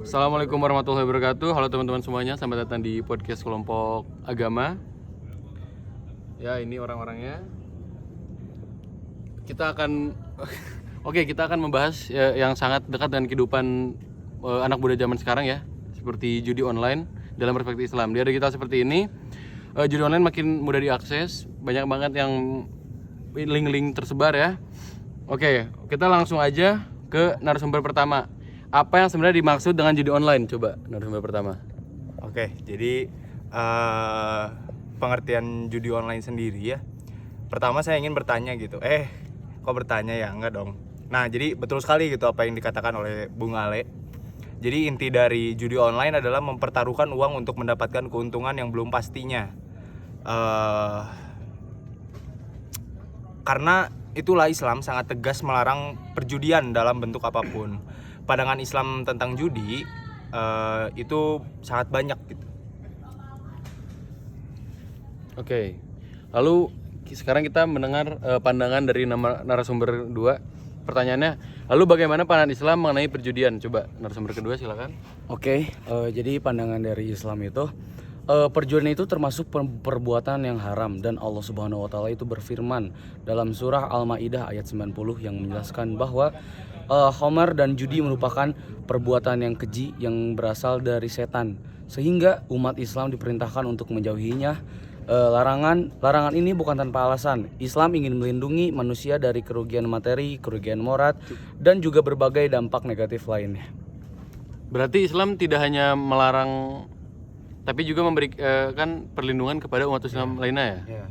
Assalamualaikum warahmatullahi wabarakatuh. Halo teman-teman semuanya, selamat datang di podcast kelompok agama. Ya, ini orang-orangnya. Kita akan kita akan membahas yang sangat dekat dengan kehidupan anak muda zaman sekarang ya, seperti judi online dalam perspektif Islam. Di hari kita seperti ini, judi online makin mudah diakses, banyak banget yang link-link tersebar ya. Oke, kita langsung aja ke narasumber pertama. Apa yang sebenarnya dimaksud dengan judi online? Coba narasumber pertama. Oke, jadi pengertian judi online sendiri ya. Pertama saya ingin bertanya gitu. Kok bertanya ya? Enggak dong. Nah, jadi betul sekali gitu apa yang dikatakan oleh Bung Ale. Jadi inti dari judi online adalah mempertaruhkan uang untuk mendapatkan keuntungan yang belum pastinya. Karena itulah Islam sangat tegas melarang perjudian dalam bentuk apapun. Pandangan Islam tentang judi itu sangat banyak gitu. Oke. Lalu sekarang kita mendengar pandangan dari narasumber kedua. Pertanyaannya, lalu bagaimana pandangan Islam mengenai perjudian? Coba narasumber kedua silakan. Oke, jadi pandangan dari Islam itu perjudian itu termasuk perbuatan yang haram, dan Allah Subhanahu wa taala itu berfirman dalam surah Al-Maidah ayat 90 yang menjelaskan bahwa khamar dan judi merupakan perbuatan yang keji yang berasal dari setan, sehingga umat Islam diperintahkan untuk menjauhinya. Larangan ini bukan tanpa alasan. Islam ingin melindungi manusia dari kerugian materi, kerugian moral, dan juga berbagai dampak negatif lainnya. Berarti Islam tidak hanya melarang, tapi juga memberikan perlindungan kepada umat Islam lainnya ya?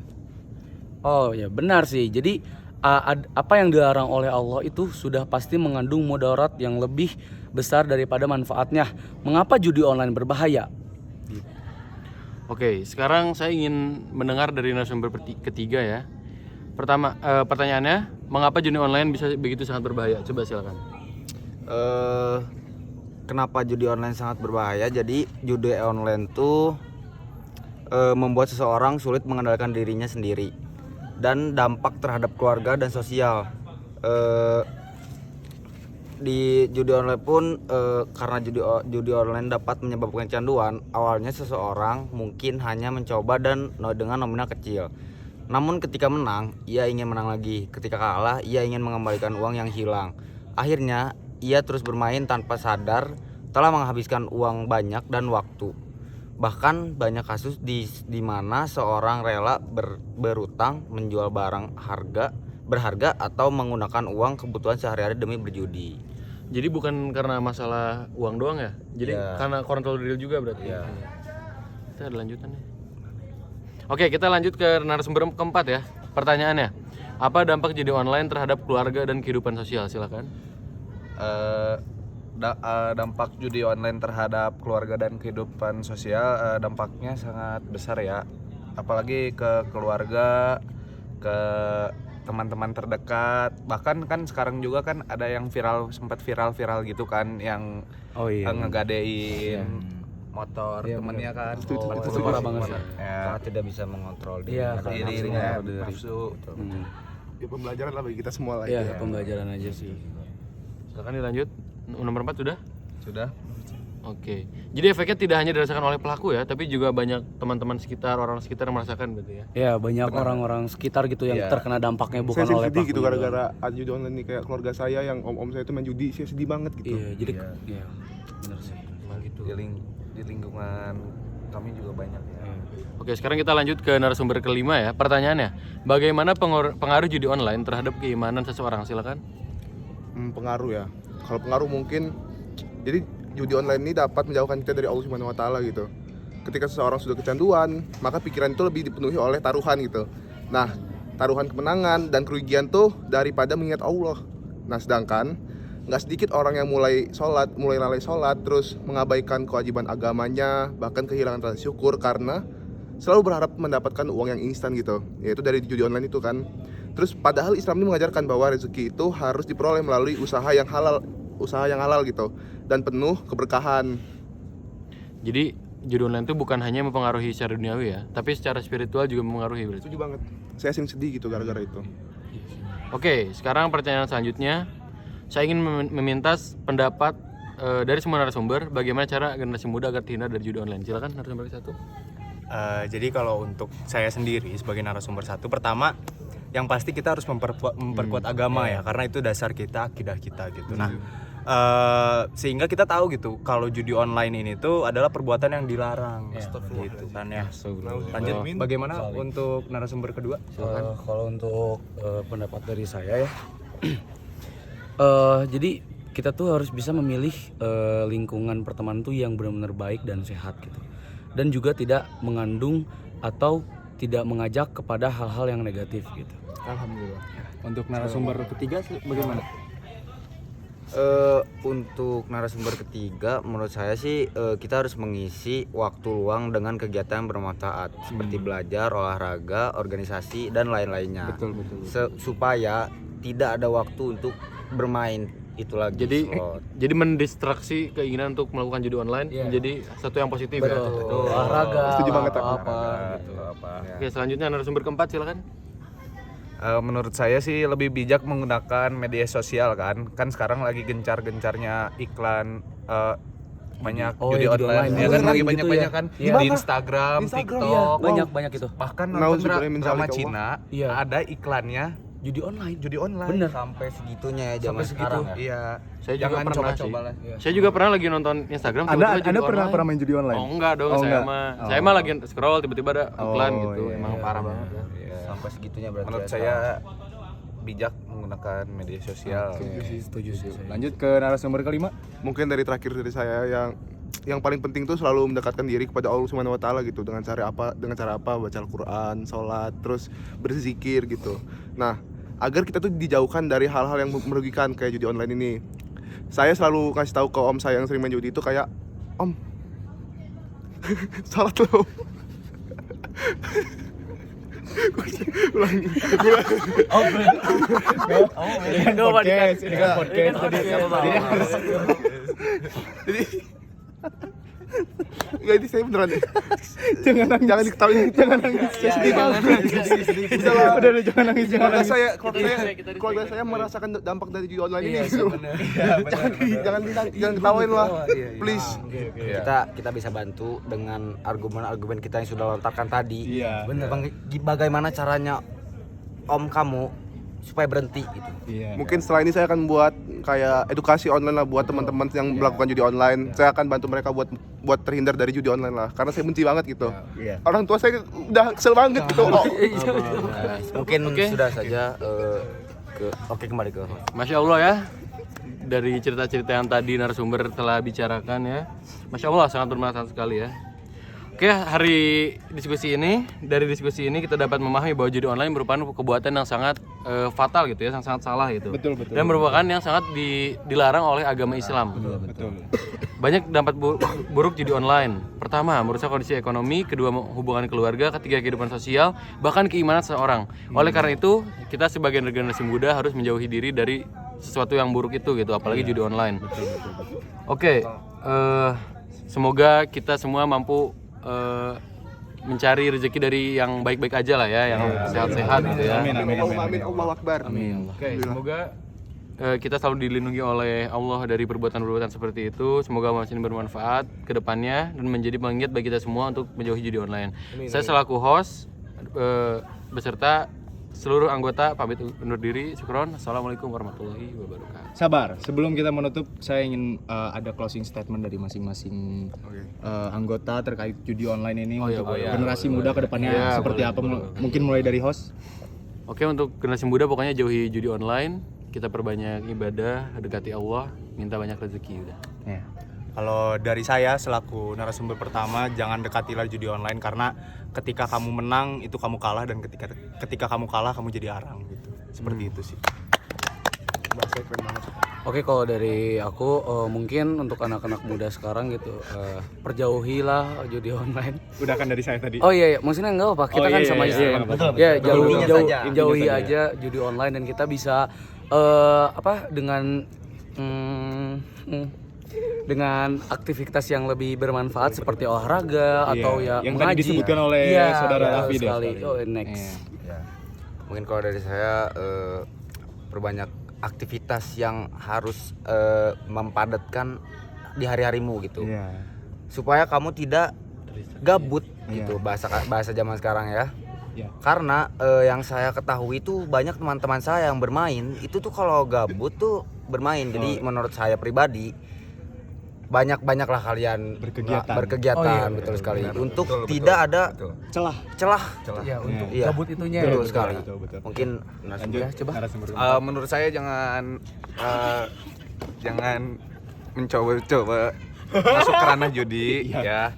Oh ya, benar sih. Jadi apa yang dilarang oleh Allah itu sudah pasti mengandung mudarat yang lebih besar daripada manfaatnya. Mengapa judi online berbahaya? Oke, sekarang saya ingin mendengar dari narasumber ketiga ya. Pertama, pertanyaannya, mengapa judi online bisa begitu sangat berbahaya? Coba silakan. Kenapa judi online sangat berbahaya? Jadi judi online tuh membuat seseorang sulit mengendalikan dirinya sendiri, dan dampak terhadap keluarga dan sosial. Di judi online pun karena judi online dapat menyebabkan kecanduan. Awalnya seseorang mungkin hanya mencoba dan dengan nominal kecil. Namun ketika menang, ia ingin menang lagi. Ketika kalah, ia ingin mengembalikan uang yang hilang. Akhirnya, ia terus bermain tanpa sadar telah menghabiskan uang banyak dan waktu. Bahkan banyak kasus di mana seorang rela berutang, menjual barang berharga atau menggunakan uang kebutuhan sehari-hari demi berjudi. Jadi bukan karena masalah uang doang ya? Jadi karena kontrol diri juga berarti? Iya. Kita ada lanjutannya. Oke, kita lanjut ke narasumber keempat ya. Pertanyaannya, apa dampak judi online terhadap keluarga dan kehidupan sosial? Silakan. Dampak judi online terhadap keluarga dan kehidupan sosial dampaknya sangat besar ya. Apalagi ke keluarga, ke teman-teman terdekat. Bahkan kan sekarang juga kan ada yang sempat viral gitu kan, yang ngegadein motor temennya kan. Itu parah banget sih. Karena tidak bisa mengontrol diri. Dirinya nafsu. Ya pembelajaran lah bagi kita semua lah. Iya, pembelajaran aja sih. Silakan dilanjut. Nomor 4 sudah? Sudah. Oke. Jadi efeknya tidak hanya dirasakan oleh pelaku ya, tapi juga banyak teman-teman sekitar, orang sekitar merasakan berarti ya. Ya, banyak orang-orang sekitar gitu yang terkena dampaknya bukan Saya oleh sedih pelaku. gitu gara-gara ada judi online nih, kayak keluarga saya yang om-om saya itu main judi, saya sedih banget gitu. Iya, jadi iya, benar sih. Emang gitu. Di lingkungan kami juga banyak ya. Oke, sekarang kita lanjut ke narasumber kelima ya. Pertanyaannya, bagaimana pengaruh judi online terhadap keimanan seseorang? Silakan. Pengaruh ya. Kalau pengaruh mungkin, jadi judi online ini dapat menjauhkan kita dari Allah Subhanahu wa taala gitu. Ketika seseorang sudah kecanduan, maka pikiran itu lebih dipenuhi oleh taruhan gitu. Nah, taruhan kemenangan dan kerugian tuh daripada mengingat Allah. Nah, sedangkan nggak sedikit orang yang mulai lalai sholat, terus mengabaikan kewajiban agamanya, bahkan kehilangan rasa syukur karena selalu berharap mendapatkan uang yang instan gitu, yaitu dari judi online itu kan. Terus padahal Islam ini mengajarkan bahwa rezeki itu harus diperoleh melalui usaha yang halal gitu, dan penuh keberkahan. Jadi judi online itu bukan hanya mempengaruhi secara duniawi ya, tapi secara spiritual juga mempengaruhi berarti. Setuju banget. Saya sering sedih gitu gara-gara itu. Oke, sekarang pertanyaan selanjutnya. Saya ingin meminta pendapat dari semua narasumber bagaimana cara generasi muda agar terhindar dari judi online. Silakan narasumber satu. Jadi kalau untuk saya sendiri sebagai narasumber satu, pertama yang pasti kita harus memperkuat agama ya, karena itu dasar kita, akidah kita gitu. Nah, sehingga kita tahu gitu kalau judi online ini tuh adalah perbuatan yang dilarang gitu kan ya. Lanjut, bagaimana untuk narasumber kedua? Kalau untuk pendapat dari saya ya, jadi kita tuh harus bisa memilih lingkungan pertemanan tuh yang benar-benar baik dan sehat gitu, dan juga tidak mengandung atau tidak mengajak kepada hal-hal yang negatif gitu. Alhamdulillah. Untuk narasumber ketiga bagaimana? Untuk narasumber ketiga, menurut saya sih kita harus mengisi waktu luang dengan kegiatan yang bermanfaat seperti belajar, olahraga, organisasi dan lain-lainnya. Betul. Supaya tidak ada waktu untuk bermain itu lagi. Jadi mendistraksi keinginan untuk melakukan judi online menjadi satu yang positif ya. Olahraga, Setuju banget, apa gitu. Oke, selanjutnya narasumber keempat silakan. Menurut saya sih lebih bijak menggunakan media sosial kan sekarang lagi gencar-gencarnya iklan banyak judi online ya kan, lagi banyak-banyak kan di Instagram, TikTok, banyak itu. bahkan nonton drama Cina ada iklannya Judi online. Bener. Sampai segitunya ya zaman sekarang ya. Iya. Saya juga Jangan pernah coba-coba sih. lah. Saya juga pernah lagi nonton Instagram tiba-tiba judi online. main judi online? Oh enggak dong, saya mah lagi scroll tiba-tiba ada iklan gitu. Emang parah banget ya. Sampai segitunya berarti. Menurut saya bijak menggunakan media sosial. Setuju sih. Lanjut ke narasumber kelima. Mungkin dari terakhir dari saya yang paling penting tuh selalu mendekatkan diri kepada Allah Subhanahu wa taala gitu, dengan cara apa baca Al-Qur'an, sholat, terus berzikir gitu. Nah, agar kita tuh dijauhkan dari hal-hal yang merugikan kayak judi online ini. Saya selalu kasih tahu ke om saya yang sering main judi itu kayak, "Om, sholat lo." Ini kan podcast. Jadi enggak, ini saya beneran. Jangan diketawain, jangan nangis. Udah, jangan nangis. Keluarga saya merasakan dampak dari judi online ini gitu. Jangan ketawain lah. Please. Kita bisa bantu dengan argumen-argumen kita yang sudah lontarkan tadi. Iya. Bagaimana caranya om kamu supaya berhenti gitu. Mungkin setelah ini saya akan buat kayak edukasi online lah buat teman-teman yang melakukan judi online. Saya akan bantu mereka buat terhindar dari judi online lah, karena saya benci banget gitu. Orang tua saya udah kesel banget gitu. Mungkin sudah saja kembali ke Masya Allah ya, dari cerita-cerita yang tadi narasumber telah bicarakan ya, Masya Allah sangat bermanfaat sekali ya. Oke, dari diskusi ini kita dapat memahami bahwa judi online merupakan perbuatan yang sangat fatal gitu ya, yang sangat salah gitu. Betul. Dan merupakan yang sangat dilarang oleh agama Islam. Betul. Banyak dampak buruk judi online. Pertama, merusak kondisi ekonomi, kedua hubungan keluarga, ketiga kehidupan sosial, bahkan keimanan seseorang. Oleh karena itu, kita sebagai generasi muda harus menjauhi diri dari sesuatu yang buruk itu gitu, apalagi judi online. Oke, semoga kita semua mampu mencari rezeki dari yang baik-baik aja lah ya, yang sehat-sehat gitu ya. Amin. Allahu Akbar. Oke, semoga kita selalu dilindungi oleh Allah dari perbuatan-perbuatan seperti itu. Semoga masih bermanfaat ke depannya dan menjadi pengingat bagi kita semua untuk menjauhi judi online. Saya selaku host beserta seluruh anggota pamit undur diri. Syukron. Assalamualaikum warahmatullahi wabarakatuh. Sabar, sebelum kita menutup, saya ingin ada closing statement dari masing-masing anggota terkait judi online ini untuk generasi muda ke depannya seperti apa. Mungkin mulai dari host. Oke, untuk generasi muda pokoknya jauhi judi online, kita perbanyak ibadah, dekati Allah, minta banyak rezeki udah. Kalau dari saya selaku narasumber pertama, jangan dekatilah judi online, karena ketika kamu menang itu kamu kalah, dan ketika kamu kalah kamu jadi arang gitu. Seperti itu sih. Bahasa keren banget. Oke, kalau dari aku mungkin untuk anak-anak muda sekarang gitu, perjauhilah judi online. Udah kan dari saya tadi. Oh iya, maksudnya enggak apa, kita kan sama istri. Ya, jauhi aja judi online, dan kita bisa dengan aktivitas yang lebih bermanfaat seperti olahraga atau ya yang mengaji. tadi disebutkan oleh saudara Raffi sekali. Next. Mungkin kalau dari saya perbanyak aktivitas yang harus mempadatkan di hari-harimu gitu. Iya. Supaya kamu tidak gabut gitu, bahasa zaman sekarang ya. Iya. Karena yang saya ketahui itu banyak teman-teman saya yang bermain itu tuh kalau gabut tuh bermain. Jadi menurut saya pribadi banyaklah kalian berkegiatan, betul sekali. Untuk tidak ada celah. Ya, untuk Iya. gabut itunya. Betul sekali. Betul. Mungkin Lanjut, coba. Menurut saya jangan mencoba-coba masuk ke ranah judi ya.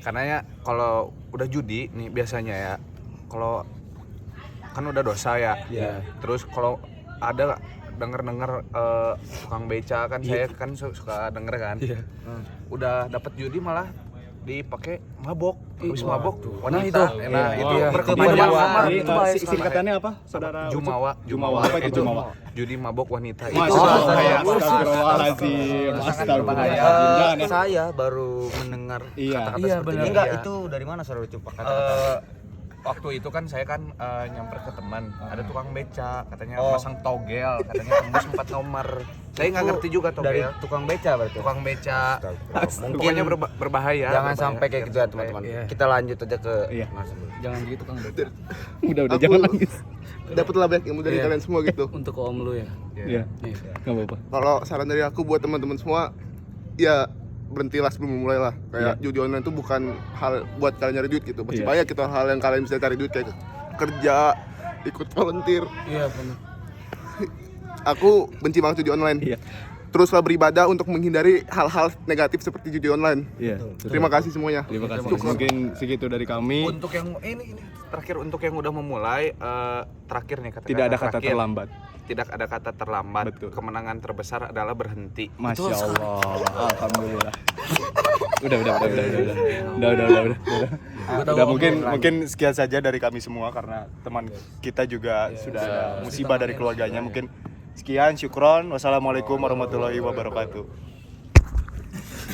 Karena ya kalau udah judi nih biasanya ya, kalau kan udah dosa ya. Terus kalau ada denger tukang beca kan, saya kan suka denger kan. Udah dapat judi malah dipakai mabok, habis mabok wanita. Nah, itu berkepanjangan. Itu singkatannya apa, saudara? Jumawa. Apa itu Jumawa? Judi mabok wanita. Itu Astagfirullahaladzim. Astagfirullahaladzim. Jangan ya. saya baru mendengar kata-kata seperti benar. ini. Enggak, itu dari mana saudara Cupak kata-kata? Waktu itu kan saya kan nyamper ke teman, ada tukang beca, katanya pasang togel, katanya tembus 4 nomor. Saya nggak ngerti juga Dari togel. tukang beca berarti. Tukang beca, Mungkin pokoknya berbahaya. jangan berbahaya. sampai kayak gitu ya teman-teman. Kita lanjut aja ke Jangan gitu Kang Beca. Udah Aku jangan nangis. dapatlah banyak ilmu dari kalian semua gitu. Untuk om lu ya. Iya. Enggak apa-apa. Kalau saran dari aku buat teman-teman semua, ya berhentilah sebelum memulai lah. Kayak judi online itu bukan hal buat kalian nyari duit gitu. Masih banyak gitu hal yang kalian bisa cari duit, kayak kerja, ikut volunteer. Iya benar. Aku benci banget judi online. Iya. Teruslah beribadah untuk menghindari hal-hal negatif seperti judi online. Iya. Terima kasih semuanya. Terima kasih. Mungkin segitu dari kami. Untuk yang ini terakhir, untuk yang udah memulai, terakhir nih kata Tidak ada kata terakhir. terlambat. Tidak ada kata terlambat. Betul. Kemenangan terbesar adalah berhenti. Masya Allah. Alhamdulillah. Udah. Udah, mungkin sekian saja dari kami semua karena teman kita juga sudah ada musibah dari keluarganya. Mungkin sekian, syukron. Wassalamualaikum warahmatullahi wabarakatuh.